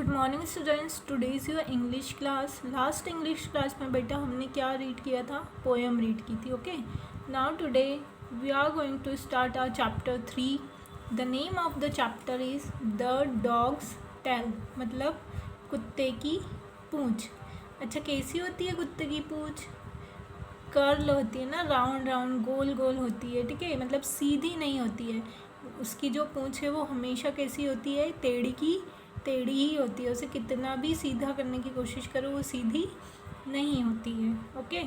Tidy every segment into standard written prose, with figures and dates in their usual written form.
Good morning students, today is your English class. Last English class में बेटा हमने क्या रीड किया था? पोएम रीड की थी। Okay, now today we are going to start our chapter 3। The name of the chapter is the dog's tail, मतलब कुत्ते की पूँछ। अच्छा, कैसी होती है कुत्ते की पूँछ? कर्ल होती है ना, राउंड राउंड गोल गोल होती है। ठीक है, मतलब सीधी नहीं होती है। उसकी जो पूँछ है वो हमेशा कैसी होती है? टेढ़ी ही होती है। उसे कितना भी सीधा करने की कोशिश करो वो सीधी नहीं होती है। Okay,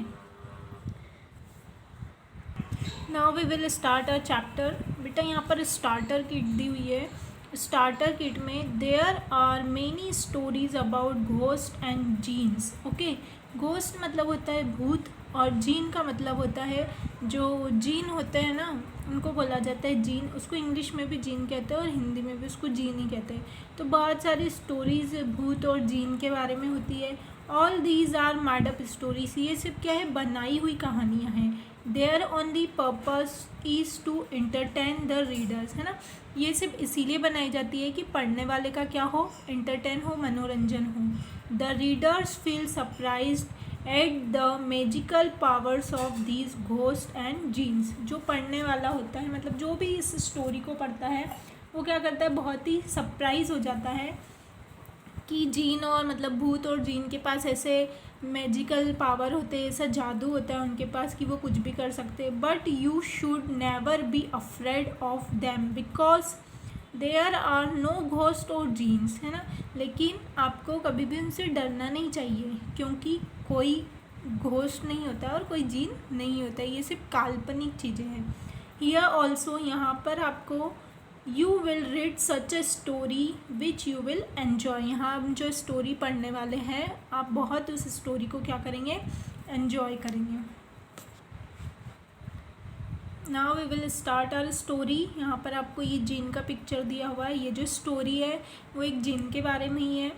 now we will start a chapter. बेटा यहाँ पर स्टार्टर किट दी हुई है। स्टार्टर किट में there are many stories about ghost and genies. Okay, ghost मतलब होता है भूत, और जीन का मतलब होता है जो जीन होते हैं ना, उनको बोला जाता है जीन। उसको इंग्लिश में भी जीन कहते हैं और हिंदी में भी उसको जीन ही कहते हैं। तो बहुत सारी स्टोरीज भूत और जीन के बारे में होती है। All these are made up stories. ये सब क्या है? बनाई हुई कहानियाँ हैं। Their only purpose is to entertain the readers, है ना। ये सिर्फ इसीलिए बनाई जाती है कि पढ़ने वाले का क्या हो? एंटरटेन हो, मनोरंजन हो। The readers feel surprised at the magical powers of these ghost and genies. जो पढ़ने वाला होता है, मतलब जो भी इस स्टोरी को पढ़ता है, वो क्या करता है? बहुत ही सरप्राइज हो जाता है कि जीन और मतलब भूत और जीन के पास ऐसे मैजिकल पावर होते हैं, ऐसा जादू होता है उनके पास कि वो कुछ भी कर सकते हैं। But you should never be afraid of them because there are no ghost और जीन्स, है ना। लेकिन आपको कभी भी उनसे डरना नहीं चाहिए, क्योंकि कोई घोस्ट नहीं होता और कोई जीन नहीं होता। ये सिर्फ काल्पनिक चीज़ें हैं। हियर ऑल्सो, यहाँ पर आपको you will read such a story which you will enjoy. यहाँ हम जो स्टोरी पढ़ने वाले हैं, आप बहुत उस स्टोरी को क्या करेंगे? एन्जॉय करेंगे। Now we will start our story. यहाँ पर आपको ये जीन का पिक्चर दिया हुआ है। ये जो स्टोरी है वो एक जीन के बारे में ही है।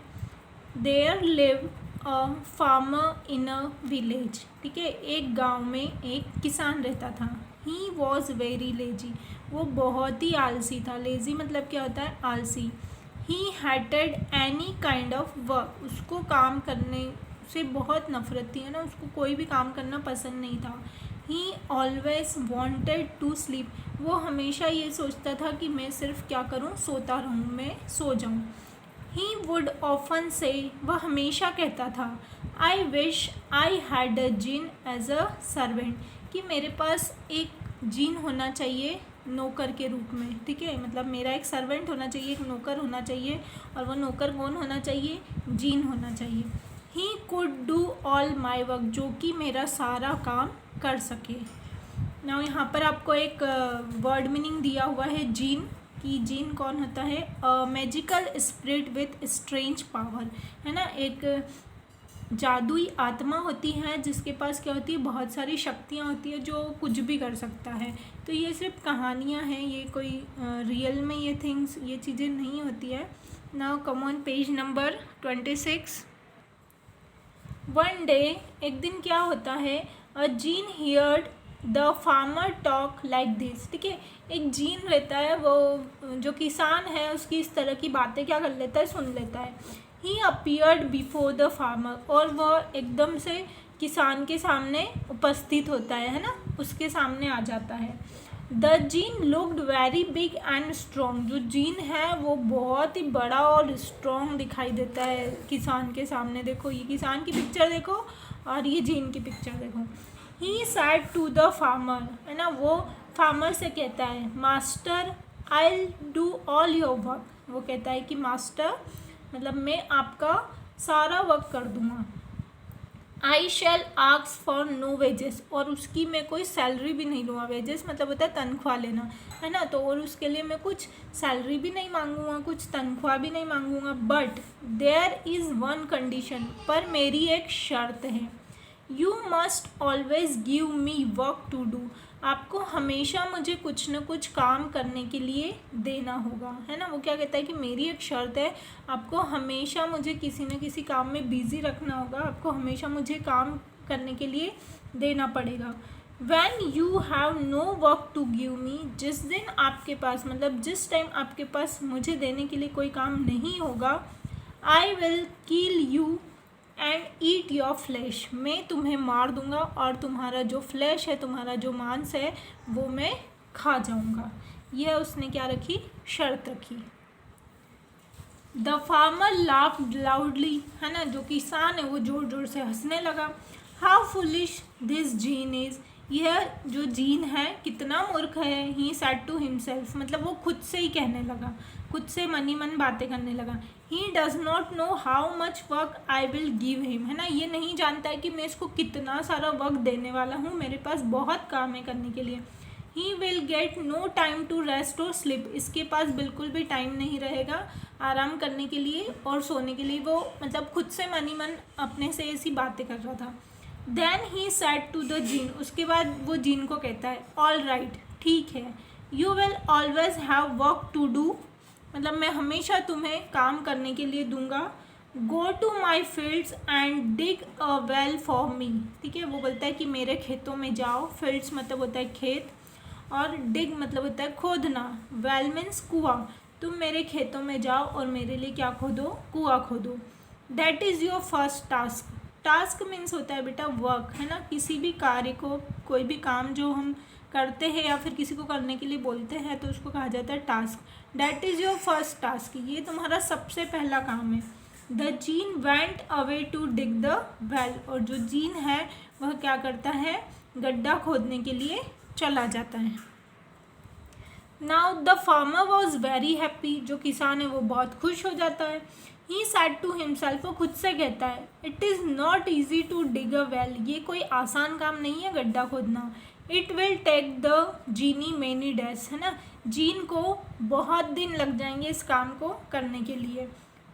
There live a farmer in a village. ठीक है, एक गांव में एक किसान रहता था। ही वॉज वेरी लेजी, वो बहुत ही आलसी था। लेजी मतलब क्या होता है? आलसी। He hated any kind of work, उसको काम करने से बहुत नफरत थी, है ना। उसको कोई भी काम करना पसंद नहीं था। He always wanted to sleep, वो हमेशा ये सोचता था कि मैं सिर्फ क्या करूँ? सोता रहूँ, मैं सो जाऊँ। ही वुड ऑफन से, वह हमेशा कहता था, I wish I had a genie as a servant, कि मेरे पास एक जीन होना चाहिए नौकर के रूप में। ठीक है, मतलब मेरा एक सर्वेंट होना चाहिए, एक नौकर होना चाहिए, और वह नौकर कौन होना चाहिए? जीन होना चाहिए। He could do all my work, जो कि मेरा सारा काम कर सके। नाउ यहाँ पर आपको एक वर्ड मीनिंग दिया हुआ है जीन कि जीन कौन होता है? Magical spirit with strange power, है ना। एक जादुई आत्मा होती है जिसके पास क्या होती है? बहुत सारी शक्तियाँ होती है, जो कुछ भी कर सकता है। तो ये सिर्फ कहानियाँ हैं, ये कोई रियल में ये थिंग्स, ये चीज़ें नहीं होती है। Now come on page number 26। One day, एक दिन क्या होता है? A gene heard the farmer talk like this. ठीक है, एक जीन रहता है, वो जो किसान है उसकी इस तरह की बातें क्या कर लेता है? सुन लेता है। ही अपीयर्ड बिफोर द फार्मर, और वह एकदम से किसान के सामने उपस्थित होता है ना, उसके सामने आ जाता है। The gene looked very big and strong, जो जीन है वो बहुत ही बड़ा और स्ट्रॉन्ग दिखाई देता है किसान के सामने। देखो, ये किसान की पिक्चर देखो और ये जीन की पिक्चर देखो। ही सैड टू द फार्मर, है ना, वो फार्मर से कहता है, master I do all your work. वो कहता है कि मास्टर, मतलब मैं आपका सारा वर्क कर दूंगा। आई शैल आस्क फॉर नो वेजेस, और उसकी मैं कोई सैलरी भी नहीं लूँगा। वेजेस मतलब होता है तनख्वाह लेना, है ना। तो और उसके लिए मैं कुछ सैलरी भी नहीं मांगूंगा, कुछ तनख्वाह भी नहीं मांगूंगा। But there is one condition, पर मेरी एक शर्त है। You must always give me work to do, आपको हमेशा मुझे कुछ न कुछ काम करने के लिए देना होगा, है ना। वो क्या कहता है कि मेरी एक शर्त है, आपको हमेशा मुझे किसी न किसी काम में बिजी रखना होगा, आपको हमेशा मुझे काम करने के लिए देना पड़ेगा। When you have no work to give me, जिस दिन आपके पास, मतलब जिस टाइम आपके पास मुझे देने के लिए कोई काम नहीं होगा, I will kill you and eat your flash, मैं तुम्हें मार दूंगा और तुम्हारा जो फ्लैश है, तुम्हारा जो मांस है, वो मैं खा जाऊंगा। यह उसने क्या रखी, शर्त रखी। द फार्मर लाफ्ड लाउडली, है ना, जो किसान है वो जोर जोर से हंसने लगा। How foolish this gene is, यह जो जीन है कितना मूर्ख है। ही सेड टू हिमसेल्फ, मतलब वो खुद से ही कहने लगा, खुद से मन ही मन बातें करने लगा। He does not know how much work I will give him, है ना, ये नहीं जानता है कि मैं इसको कितना सारा वक्त देने वाला हूँ, मेरे पास बहुत काम है करने के लिए। He will get no time to rest और स्लीप, इसके पास बिल्कुल भी टाइम नहीं रहेगा आराम करने के लिए और सोने के लिए। वो मतलब खुद से मन ही मन अपने से ऐसी बातें कर रहा था। Then he said to the genie, उसके बाद वो जीन को कहता है, ऑल राइट, ठीक है, you will always have work to do, मतलब मैं हमेशा तुम्हें काम करने के लिए दूंगा। Go to my fields and dig a well for me, ठीक है, वो बोलता है कि मेरे खेतों में जाओ। फील्ड्स मतलब होता है खेत, और डिग मतलब होता है खोदना, वेल मीन्स कुआं। तुम मेरे खेतों में जाओ और मेरे लिए क्या खोदो, कुआं खोदो। That is your first task, task means होता है बेटा वर्क, है ना, किसी भी कार्य को, कोई भी काम जो हम करते हैं या फिर किसी को करने के लिए बोलते हैं तो उसको कहा जाता है task. That is your first task, ये तुम्हारा सबसे पहला काम है। The genie went away to dig the well, और जो जीन है वह क्या करता है, गड्ढा खोदने के लिए चला जाता है। Now the farmer was very happy, जो किसान है वो बहुत खुश हो जाता है। ही सेड टू हिमसेल्फ, वो खुद से कहता है, it is not easy to dig a well, ये कोई आसान काम नहीं है गड्ढा खोदना। It will take the genie many days, है ना, जीन को बहुत दिन लग जाएंगे इस काम को करने के लिए।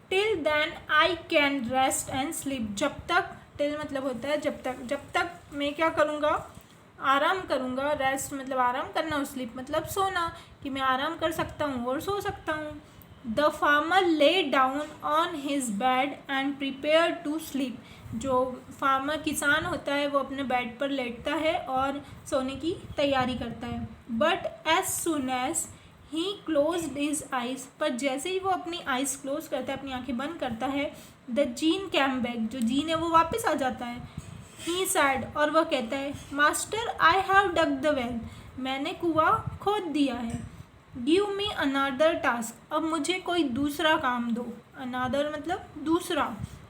Till then I can rest and sleep, जब तक, टिल मतलब होता है जब तक मैं क्या करूँगा, आराम करूँगा। रेस्ट मतलब आराम करना और स्लीप मतलब सोना, कि मैं आराम कर सकता हूँ और सो सकता हूँ। The farmer lay down on his bed and prepare to sleep, जो फार्मर किसान होता है वो अपने बेड पर लेटता है और सोने की तैयारी करता है। But as soon as he closed his eyes, पर जैसे ही वो अपनी आइज़ क्लोज करता है, अपनी आंखें बंद करता है, द जीन कैम बैक, जो जीन है वो वापस आ जाता है। ही सैड, और वह कहता है, master I have dug the well, मैंने कुआं खोद दिया है। गिव मी अनदर टास्क, अब मुझे कोई दूसरा काम दो। अनदर मतलब दूसरा,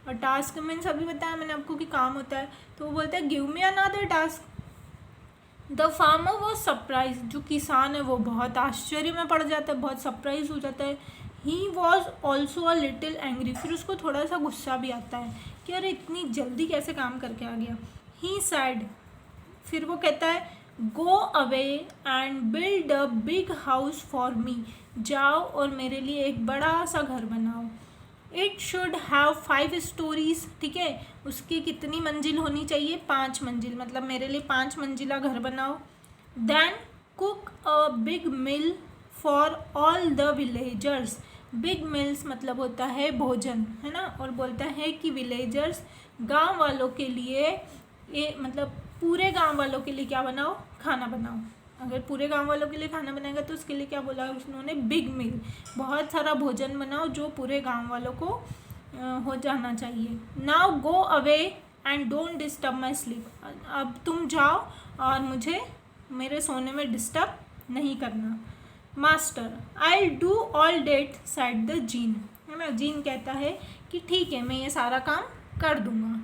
और टास्क मीन्स अभी बताया मैंने आपको कि काम होता है, तो वो बोलता है give me another task. The farmer was surprise, जो किसान है वो बहुत आश्चर्य में पड़ जाता है, बहुत सरप्राइज हो जाता है। He was also a little angry, फिर उसको थोड़ा सा गुस्सा भी आता है कि अरे इतनी जल्दी कैसे काम करके आ गया। ही सैड, फिर वो कहता है, go away and build a big house for me, जाओ और मेरे लिए एक बड़ा सा घर बनाओ। इट शुड हैव 5 स्टोरीज, ठीक है, उसकी कितनी मंजिल होनी चाहिए, 5 मंजिल, मतलब मेरे लिए 5 मंजिला घर बनाओ। Then cook a big meal for all the villagers, big meals मतलब होता है भोजन, है ना, और बोलता है कि विलेजर्स गांव वालों के लिए, ये मतलब पूरे गांव वालों के लिए क्या बनाओ, खाना बनाओ। अगर पूरे गांव वालों के लिए खाना बनाएगा तो उसके लिए क्या बोला उन्होंने, बिग मील, बहुत सारा भोजन बनाओ जो पूरे गांव वालों को हो जाना चाहिए। Now go away and don't disturb my sleep, अब तुम जाओ और मुझे मेरे सोने में डिस्टर्ब नहीं करना। Master I do all that said the genie, है ना, जीन कहता है कि ठीक है मैं ये सारा काम कर दूंगा।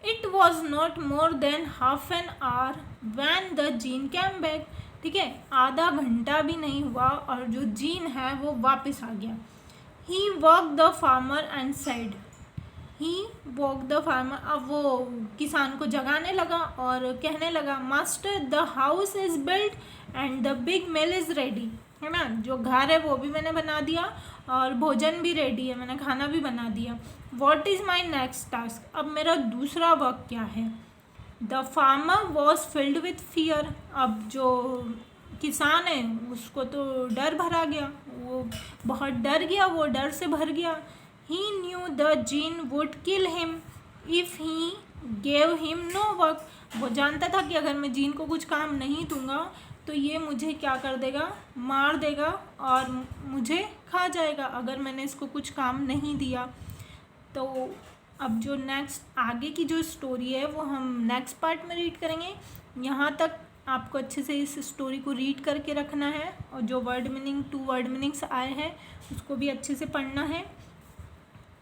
It was not more than half an hour when the gene came back, ठीक है, आधा घंटा भी नहीं हुआ और जो जीन है वो वापस आ गया। He woke the farmer and said, he woke the farmer, अब वो किसान को जगाने लगा और कहने लगा, master the house is built and the big mill is ready, है ना, जो घर है वो भी मैंने बना दिया और भोजन भी रेडी है, मैंने खाना भी बना दिया। What is my next task, अब मेरा दूसरा वर्क क्या है। The farmer was filled with fear, अब जो किसान है उसको तो डर भरा गया, वो बहुत डर गया, वो डर से भर गया। He knew the jinn would kill him if he gave him no work, वो जानता था कि अगर मैं जीन को कुछ काम नहीं दूंगा तो ये मुझे क्या कर देगा, मार देगा और मुझे खा जाएगा अगर मैंने इसको कुछ काम नहीं दिया। तो अब जो नेक्स्ट आगे की जो स्टोरी है वो हम नेक्स्ट पार्ट में रीड करेंगे। यहाँ तक आपको अच्छे से इस स्टोरी को रीड करके रखना है और जो वर्ड मीनिंग 2 वर्ड मीनिंग्स आए हैं उसको भी अच्छे से पढ़ना है।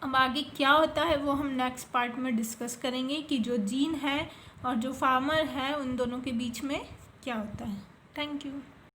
अब आगे क्या होता है वो हम नेक्स्ट पार्ट में डिस्कस करेंगे कि जो जीन है और जो फार्मर है उन दोनों के बीच में क्या होता है। Thank you.